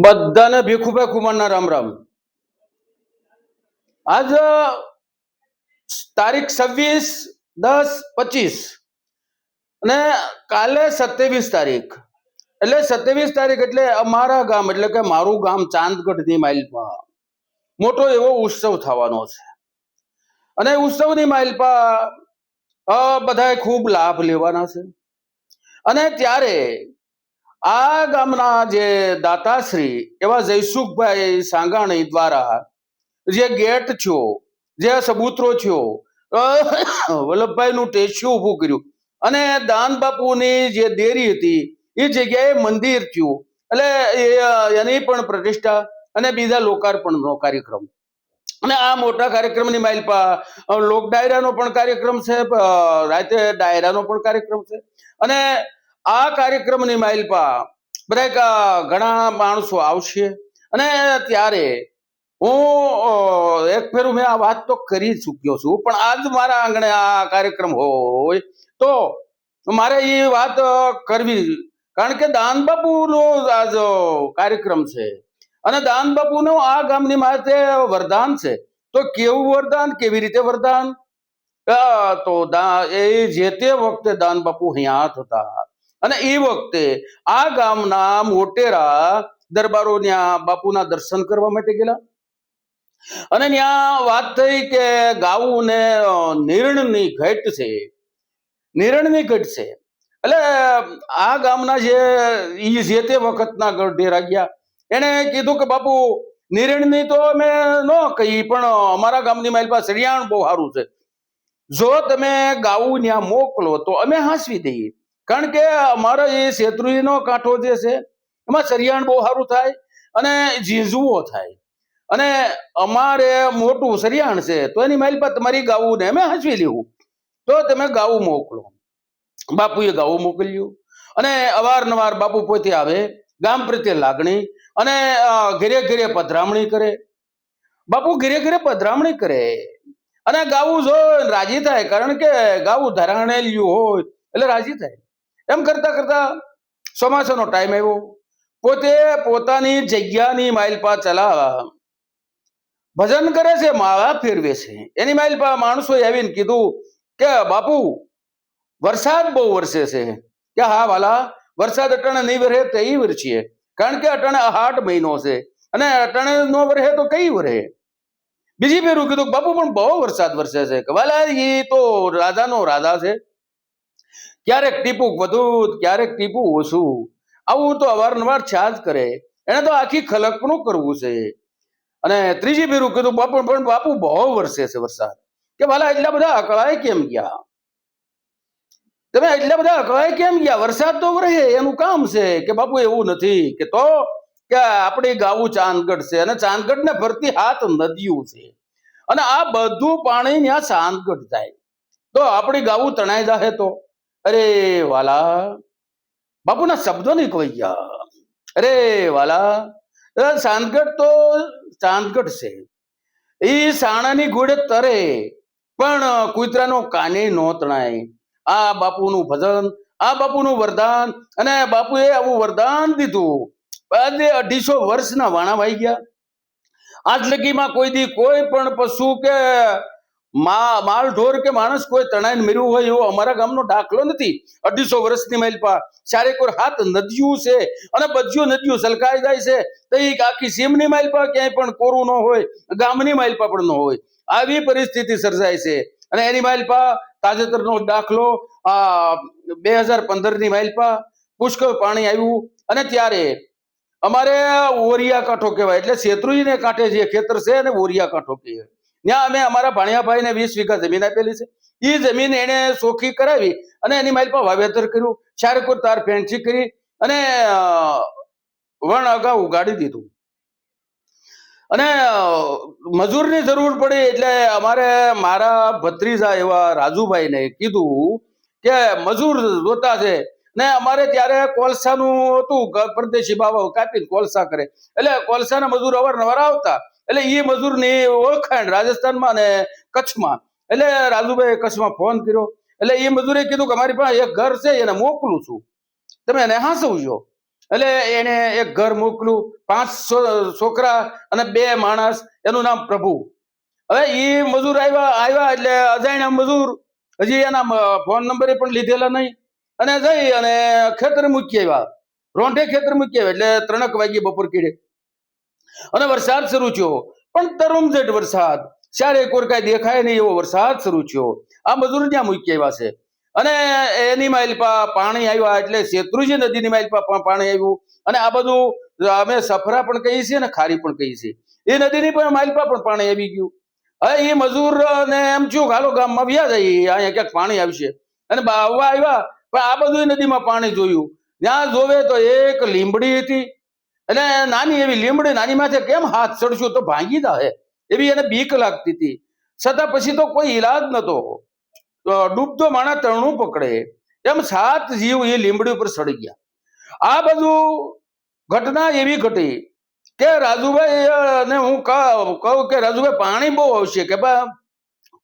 બધાને ભીખુભાઈ કુમારના રામ રામ. આજ તારીખ 26/10/25 અને કાલે 27 તારીખ. એટલે 27 તારીખ એટલે અમારા ગામ એટલે કે મારું ગામ ચાંદગઢની માઇલમાં મોટો એવો ઉત્સવ થવાનો છે. અને ઉત્સવની માઇલમાં બધાએ ખૂબ લાભ લેવાના છે. અને ત્યારે આ ગામના જે દાતાશ્રી એવા જયસુખભાઈ સાંગાણી દ્વારા જે ગેટ થયો, જે સબૂતરો થયો, વલ્લભભાઈ નું ટેચ્યુ ઊભું કર્યું અને દાન બાપુની જે દેરી હતી એ જગ્યાએ મંદિર થયું. એટલે એની પણ પ્રતિષ્ઠા અને બીજા લોકાર્પણનો કાર્યક્રમ. અને આ મોટા કાર્યક્રમની માઇલપા લોક ડાયરાનો પણ કાર્યક્રમ છે, રાતે ડાયરાનો પણ કાર્યક્રમ છે. અને આ કાર્યક્રમની માઇલપા બધા ઘણા માણસો આવશે. અને ત્યારે હું એક ફેરું મેં આ વાત તો કરી ચૂક્યો છું, પણ આજ મારા આંગણે આ કાર્યક્રમ હોય તો મારે એ વાત કરવી, કારણ કે દાન બાપુનો આજ કાર્યક્રમ છે. અને દાન બાપુનો આ ગામની માથે વરદાન છે. તો કેવું વરદાન, કેવી રીતે વરદાન? તો એ જે તે વખતે દાન બાપુ અહીંયા હતા અને એ વખતે આ ગામના મોટેરા દરબારો ત્યાં બાપુના દર્શન કરવા માટે ગયેલા. અને ત્યાં વાત થઈ કે ગાવું ને નિરણની ઘટ છે, નિરણની ઘટ છે. એટલે આ ગામના જે તે વખતના ગઢેરા ગયા, એને કીધું કે બાપુ નિરણની તો અમે ન કહી, પણ અમારા ગામની મારી પાસે સરિયાણ બહુ સારું છે. જો તમે ગાવું ત્યાં મોકલો તો અમે હાંસવી દઈએ, કારણ કે અમારો એ શેત્રુંજીનો કાંઠો જે છે એમાં સરિયાણ બહુ સારું થાય અને ઝીંઝુઓ થાય. અને અમારે મોટું સરિયાણ છે તો એની માઇલ પર તમારી ગાવું ને અમે હાંસવી લેવું, તો તમે ગાવું મોકલો. બાપુએ ગાવું મોકલ્યું અને અવારનવાર બાપુ પોતે આવે, ગામ પ્રત્યે લાગણી અને ઘરે ઘરે પધરામણી કરે. બાપુ ઘરે ઘરે પધરામણી કરે અને ગાવું જો રાજી થાય, કારણ કે ગાવું ધરાણેલું હોય એટલે રાજી થાય. એમ કરતા કરતા ચોમાસાનો ટાઈમ આવ્યો, પોતે પોતાની જગ્યાની માઇલપા ચલાવવા ભજન કરે છે, માળા ફેરવે છે. એની માઇલપા માણસોએ આવીને કીધું કે બાપુ વરસાદ બહુ વરસે છે. કે હા વાલા, વરસાદ અટાણે નહીં વરસે તો એ વરસીએ, કારણ કે અટાણે 8 મહિનો છે અને અટાણે નો વરસે તો કઈ વરસે. બીજી ફેરું કીધું બાપુ પણ બહુ વરસાદ વરસે છે. કે વાલા એ તો રાજાનો રાજા છે, ક્યારેક ટીપું વધુ ક્યારેક ટીપું ઓછું, આવું તો અવારનવાર છાજ કરે, એને તો આખી ખલકનું કરવું છે. અને ત્રીજી ફેરું કીધું બાપુ પણ બાપુ બહુ વરસે છે વરસાદ. કે વાલા એટલા બધા અકળાય કેમ ગયા, તમે એટલા બધા અકળાય કેમ ગયા? વરસાદ તો વરસે એનું કામ છે. કે બાપુ એવું નથી, કે તો કે આપણી ગાવું ચાંદગઢ છે અને ચાંદગઢ ને ફરતી 7 નદીઓ છે અને આ બધું પાણી ત્યાં ચાંદગઢ જાય, તો આપણી ગાવું તણાઈ જાહે તો? અરે વાલા, બાપુના શબ્દો નહીં કહી ગયા. અરે વાલા, ચાંદગઢ તો ચાંદગઢ છે, એ સાણાની ઘોડે તરે પણ કૂતરાનો કાને નો તણાય. આ બાપુનું ભજન, આ બાપુનું વરદાન, અને બાપુએ આવું વરદાન દીધું. 250 વર્ષના વાણા વાઈ ગયા. આજ લગીમાં કોઈ દી કોઈ પણ પશુ કે માલ ઢોર કે માણસ કોઈ તણાઈને મર્યું હોય એવો અમારા ગામનો દાખલો નથી. 250 વર્ષની માઇલપા ચારેકોર 7 નદીઓ છે અને બધી નદીઓ સલકાઈ જાય છે. તો એ આખી સીમની માઇલપા ક્યાંય પણ કોરું ન હોય, ગામની માઇલપા પણ ન હોય, આવી પરિસ્થિતિ સર્જાય છે. અને એની માઇલપા તાજેતરનો દાખલો 2015ની માઇલપા પુષ્કળ પાણી આવ્યું અને ત્યારે અમારે ઓરિયા કાંઠો કહેવાય, એટલે શેત્રુંજીને કાંઠે જે ખેતર છે એને ઓરિયા કાંઠો કહેવાય. ત્યાં અમે અમારા ભાણિયાભાઈને 20 વીઘા જમીન આપેલી છે. એ જમીન એને ચોખ્ખી કરાવી અને એની માઇલપા વાવેતર કર્યું, ચારેકોર તાર ફેન્સી કરી અને વણ અગાઉ ઉગાડી દીધું. અને મજૂરની જરૂર પડી એટલે અમારે મારા ભત્રીજા એવા રાજુભાઈને કીધું કે મજૂર જોતા છે. ને અમારે ત્યારે કોલસાનું હતું, પરદેશી બાવા કાપીને કોલસા કરે, એટલે કોલસાના મજૂર અવારનવાર આવતા. એટલે એ મજૂરની ઓળખાણ રાજસ્થાનમાં ને કચ્છમાં, એટલે રાજુભાઈ કચ્છમાં ફોન કર્યો. એટલે એ મજૂરે કીધું કે અમારી પાસે એક ઘર છે, એને મોકલું છું, તમે એને હાંસવજો. એટલે એને એક ઘર મોકલું, 5 છોકરા અને 2 માણસ, એનું નામ પ્રભુ. હવે એ મજૂર આવ્યા એટલે અજાણ્યા મજૂર, હજી એના ફોન નંબર પણ લીધેલા નહીં, અને જઈ અને ખેતર મૂકી આવ્યા, રોંઢે ખેતર મૂકી આવ્યા. એટલે 3 વાગ્યે બપોર કીડે અને વરસાદ શરૂ થયો, પણ તરુમજટ વરસાદ, ચારે કોર કાંઈ દેખાય નહીં એવો વરસાદ શરૂ થયો. આ મજૂર ત્યાં મૂકી આવ્યા છે, અને એની માઇલપા પાણી આવ્યા, એટલે શેત્રુંજી નદીની માઇલપા પાણી આવ્યું. અને આ બધું અમે સફરા પણ કહીએ છીએ ને ખારી પણ કહીએ છીએ, એ નદીની પણ માઇલપા પણ પાણી આવી ગયું. હવે એ મજૂર ને એમ થયું હાલો ગામમાં વ્યા જાય, અહીંયા ક્યાંક પાણી આવશે, અને બાવવા આવ્યા. પણ આ બધું નદીમાં પાણી જોયું, ત્યાં જોવે તો એક લીમડી હતી, એટલે નાની એવી લીમડી, નાની માથે કેમ હાથ ચડશું તો ભાંગી દે એવી એને બીક લાગતી હતી. છતાં પછી તો કોઈ ઈલાજ નતો, ડૂબતો માણસ તરણું પકડે એમ 7 જીવ એ લીમડી ઉપર સડી ગયા. આ બધું ઘટના એવી ઘટી કે રાજુભાઈ ને હું કહું કે રાજુભાઈ પાણી બહુ આવશે, કે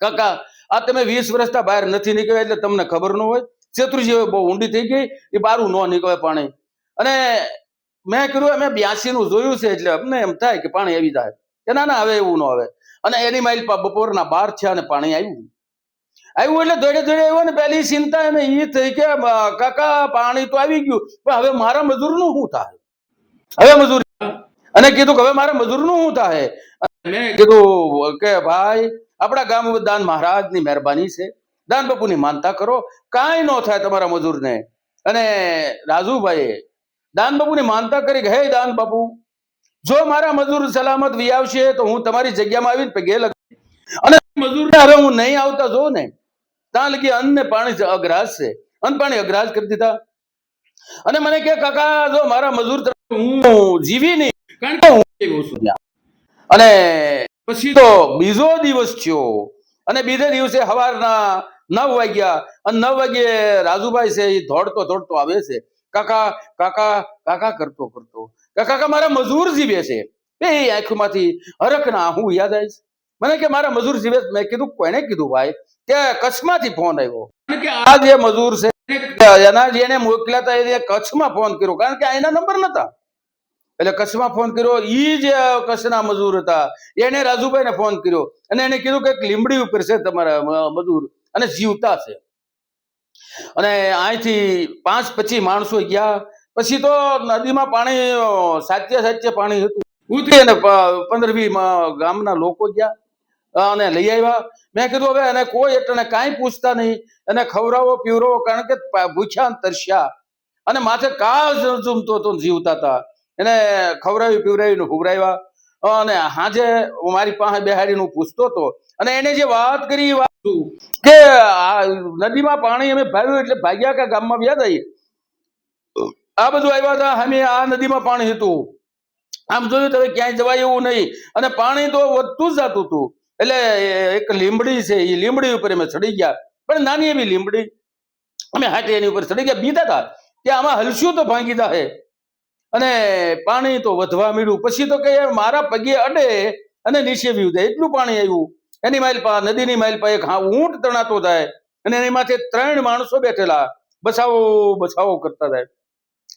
કાકા આ તમે 20 વર્ષથી બહાર નથી નીકળ્યા એટલે તમને ખબર ન હોય. શેત્રુજી બહુ ઊંડી થઈ ગઈ, એ બારું ન નીકળે પાણી. અને મેં કીધું અમે 82 નું જોયું છે, એટલે અમને એમ થાય કે પાણી આવી જાય, કે ના ના હવે એવું ન આવે. અને એની માઇલપા બપોરના 12 થયા અને પાણી આવ્યું. એટલે દોડે આવ્યો ને પહેલી ચિંતા એને એ થઈ કે કાકા પાણી તો આવી ગયું, પણ હવે મારા મજૂરનું શું થાય? હવે મજૂર અને કીધું કે હવે મારા મજૂરનું શું થાય? મેં કીધું કે ભાઈ આપણા ગામ દાન મહારાજની મહેરબાની છે, દાન બાપુની માનતા કરો, કાંઈ ન થાય તમારા મજૂરને. અને રાજુભાઈએ દાન બાપુની માનતા કરી કે હે દાન બાપુ, જો મારા મજૂર સલામત વી આવશે તો હું તમારી જગ્યામાં આવીને પગે લગી, અને મજૂરને હવે હું નહીં આવતા જોઉં ને ત્યાં લગી અન્ન ને પાણી અગ્રાસ છે, અન્ન પાણી અગ્રાસ કરી દીધા. અને મને કે કાકા જો મારા મજૂર હું જીવી નહીં, કારણ કે હું આવ્યો છું ત્યાં. અને પછી તો બીજો દિવસ થયો, અને બીજે દિવસે સવારના 9 વાગ્યા, અને 9 વાગ્યે રાજુભાઈ છે એ દોડતો આવે છે, કાકા કાકા કાકા કરતો કે કાકા મારા મજૂર જીવે છે. એ આંખમાંથી હરખના હું યાદ આવીશ. મને કે મારા મજૂર જીવે. મેં કીધું કોને કીધું ભાઈ? કે કચ્છમાંથી ફોન આવ્યો, કે આ જે મજૂર છે એના જેને મોકલ્યા હતા એ કચ્છમાં ફોન કર્યો, કારણ કે એના નંબર નતા, એટલે કચ્છમાં ફોન કર્યો. ઈ જે કચ્છના મજૂર હતા એને રાજુભાઈને ફોન કર્યો, અને એને કીધું કે લીમડી ઉપર છે તમારા મજૂર અને જીવતા છે. અને અહીંથી 5-25 માણસો ગયા. પછી તો નદીમાં પાણી સાચે પાણી હતું, ઉતરી અને 15-20 ગામના લોકો ગયા અને લઈ આવ્યા. મેં કીધું હવે એને કોઈ એટલે કાંઈ પૂછતા નહીં, એને ખવડાવો પીવડાવો, કારણ કે ભૂખ્યા તરસ્યા અને માથે કાળ ઝૂમતો હતો, જીવતા હતા. એને ખવડાવી પીવડાવીને ઉભરાવ્યા. અને હાજે મારી પાસે બેહાડીને પૂછતો હતો, અને એને જે વાત કરી કે આ નદીમાં પાણી અમે ભાવ્યું એટલે ભાગ્યા કે ગામમાં વ્યાજ આવી. આ બધું આવ્યા હતા, અમે આ નદીમાં પાણી હતું, આમ જોયું તો ક્યાંય જવાય એવું નહીં, અને પાણી તો વધતું જ જતું હતું. એટલે એક લીમડી છે, એ લીમડી ઉપર અમે ચડી ગયા, પણ નાની એવી લીમડી, અમે હાથે એની ઉપર ચડી ગયા, બીતા હતા કે આમાં હલશું તો ભાંગી દે. અને પાણી તો વધવા માંડ્યું. પછી તો કે મારા પગે અડે અને નીચે વ્યુ જાય એટલું પાણી આવ્યું. એની માઇલપા નદીની માઇલપા એક ઊંટ તણાતો જાય, અને એની માથે 3 માણસો બેઠેલા બચાવો કરતા જાય.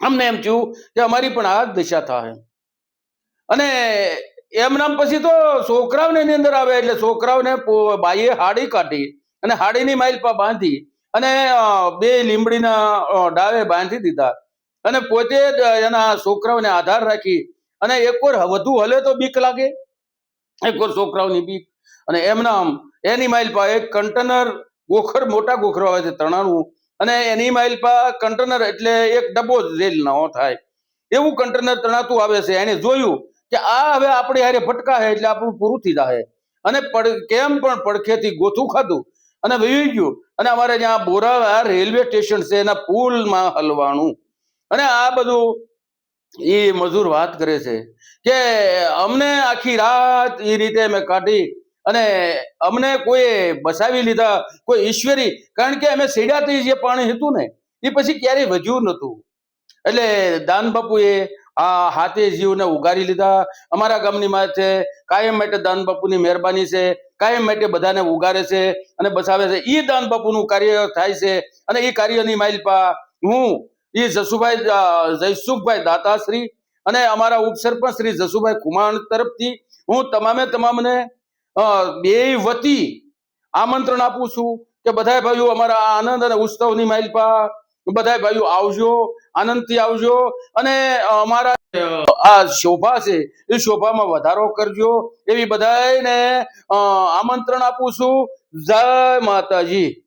અમને એમ થયું કે અમારી પણ આ જ દિશા થાય. અને એમ નામ પછી તો છોકરાઓને એની અંદર આવે, એટલે છોકરાઓને બાઈએ હાડી કાઢી અને હાડીની માઇલપા બાંધી અને 2 લીમડીના ડાવે બાંધી દીધા, અને પોતે એના છોકરાઓને આધાર રાખી. અને એકવાર વધુ હલે તો બીક લાગે, એકવાર છોકરાઓની બીક. અને એમના એની માઇલપા એક કન્ટેનર ગોખર, મોટા ગોખરો આવે છે તણાનું, અને એની માઇલપા કન્ટેનર એટલે એક ડબ્બો રેલ ન થાય એવું કન્ટેનર તણાતું આવે છે. એને જોયું કે આ હવે આપણે હારે ભટકા હે એટલે આપણું પૂરું થઈ જાય, અને કેમ પણ પડખેથી ગોથું ખાધું અને વહી ગયું. અને અમારે જ્યાં બોરા રેલવે સ્ટેશન છે એના પુલમાં હલવાનું. અને આ બધું એ મજૂર વાત કરે છે કે અમને આખી રાત એ રીતે અમે કાઢી, અને અમને કોઈ બસાવી લીધા, કોઈ ઈશ્વરી, કારણ કે અમે સેડાથી જે પાણી હતું ને એ પછી ક્યારેય વધ્યું નતું. એટલે દાન બાપુએ આ હાથે જીવને ઉગારી લીધા. અમારા ગામની માથે કાયમ માટે દાન બાપુની મહેરબાની છે, કાયમ માટે બધાને ઉગારે છે અને બસાવે છે. એ દાન બાપુનું કાર્ય થાય છે, અને એ કાર્યની માઇલપા હું એ જયસુખભાઈ દાતાશ્રી અને અમારા ઉપસરપંચ શ્રી જસુભાઈ ખુમાણ તરફથી હું તમામને બે વતી આમંત્રણ આપું છું કે બધા ભાઈઓ અમારા આનંદ અને ઉત્સવની માઇલપા બધા ભાઈઓ આવજો, આનંદથી આવજો અને અમારા આ શોભા છે એ શોભામાં વધારો કરજો એવી બધાને આમંત્રણ આપું છું. જય માતાજી.